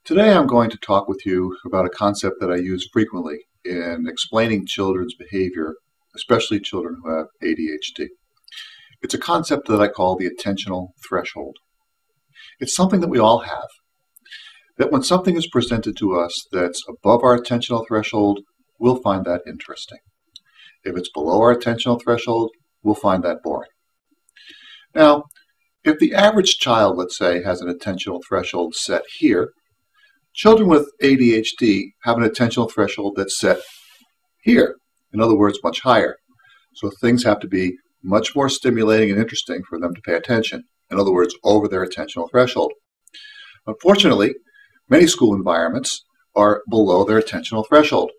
Today I'm going to talk with you about a concept that I use frequently in explaining children's behavior, especially children who have ADHD. It's a concept that I call the attentional threshold. It's something that we all have, that when something is presented to us that's above our attentional threshold, we'll find that interesting. If it's below our attentional threshold, we'll find that boring. Now, if the average child, let's say, has an attentional threshold set here, children with ADHD have an attentional threshold that's set here. In other words, much higher. So things have to be much more stimulating and interesting for them to pay attention. In other words, over their attentional threshold. Unfortunately, many school environments are below their attentional threshold.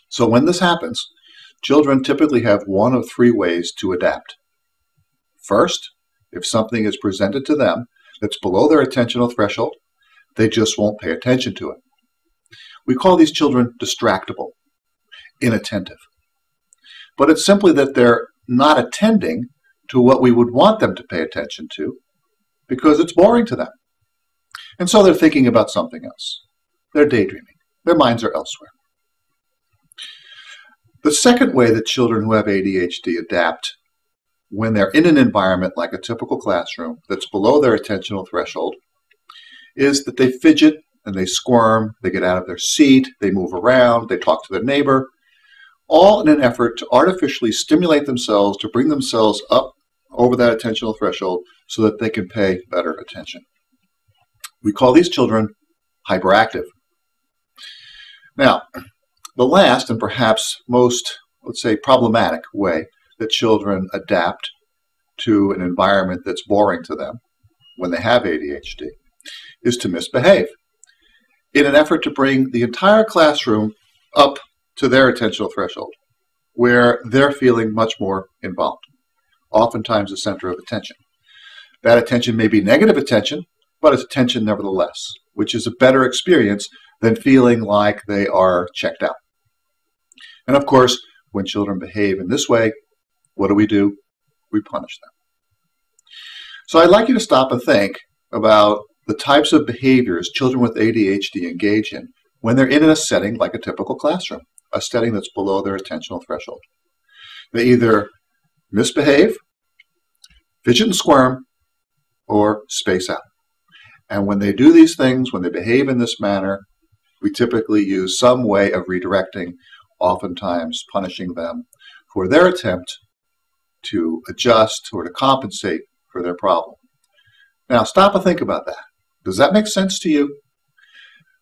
So when this happens, children typically have one of three ways to adapt. First, if something is presented to them that's below their attentional threshold, they just won't pay attention to it. We call these children distractible, inattentive. But it's simply that they're not attending to what we would want them to pay attention to because it's boring to them. And so they're thinking about something else. They're daydreaming. Their minds are elsewhere. The second way that children who have ADHD adapt when they're in an environment like a typical classroom that's below their attentional threshold is that they fidget and they squirm, they get out of their seat, they move around, they talk to their neighbor, all in an effort to artificially stimulate themselves, to bring themselves up over that attentional threshold so that they can pay better attention. We call these children hyperactive. Now, the last and perhaps most, let's say, problematic way that children adapt to an environment that's boring to them when they have ADHD is to misbehave in an effort to bring the entire classroom up to their attentional threshold, where they're feeling much more involved, oftentimes the center of attention. That attention may be negative attention, but it's attention nevertheless, which is a better experience than feeling like they are checked out. And of course, when children behave in this way, what do? We punish them. So I'd like you to stop and think about the types of behaviors children with ADHD engage in when they're in a setting like a typical classroom, a setting that's below their attentional threshold. They either misbehave, fidget and squirm, or space out. And when they do these things, when they behave in this manner, we typically use some way of redirecting, oftentimes punishing them for their attempt to adjust or to compensate for their problem. Now, stop and think about that. Does that make sense to you?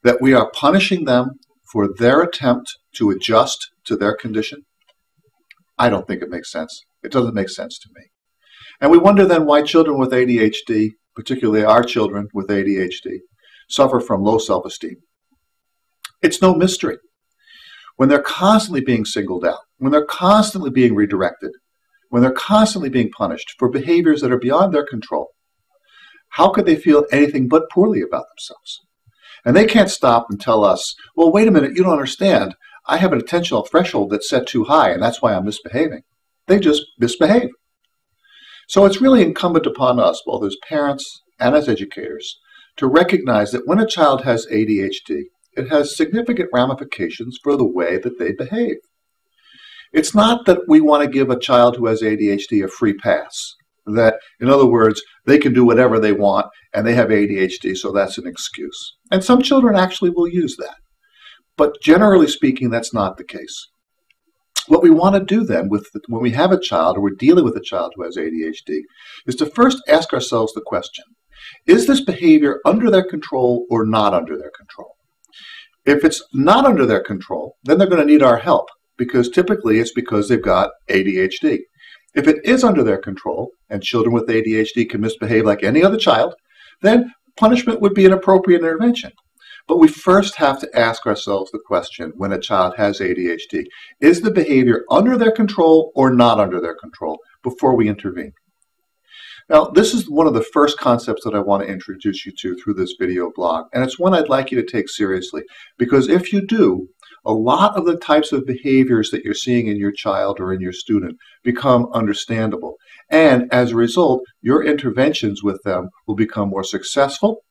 That we are punishing them for their attempt to adjust to their condition? I don't think it makes sense. It doesn't make sense to me. And we wonder then why children with ADHD, particularly our children with ADHD, suffer from low self-esteem. It's no mystery. When they're constantly being singled out, when they're constantly being redirected, when they're constantly being punished for behaviors that are beyond their control, how could they feel anything but poorly about themselves? And they can't stop and tell us, well, wait a minute, you don't understand. I have an attentional threshold that's set too high, and that's why I'm misbehaving. They just misbehave. So it's really incumbent upon us, both as parents and as educators, to recognize that when a child has ADHD, it has significant ramifications for the way that they behave. It's not that we want to give a child who has ADHD a free pass, that, in other words, they can do whatever they want and they have ADHD, so that's an excuse. And some children actually will use that. But generally speaking, that's not the case. What we want to do then when we have a child or we're dealing with a child who has ADHD is to first ask ourselves the question, is this behavior under their control or not under their control? If it's not under their control, then they're going to need our help because typically it's because they've got ADHD. If it is under their control, and children with ADHD can misbehave like any other child, then punishment would be an appropriate intervention. But we first have to ask ourselves the question when a child has ADHD, is the behavior under their control or not under their control before we intervene? Now, this is one of the first concepts that I want to introduce you to through this video blog, and it's one I'd like you to take seriously, because if you do, a lot of the types of behaviors that you're seeing in your child or in your student become understandable. And as a result, your interventions with them will become more successful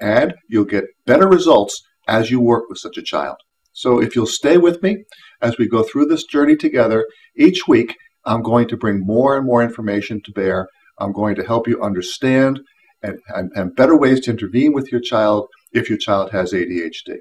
and you'll get better results as you work with such a child. So if you'll stay with me as we go through this journey together, each week I'm going to bring more and more information to bear. I'm going to help you understand and better ways to intervene with your child if your child has ADHD.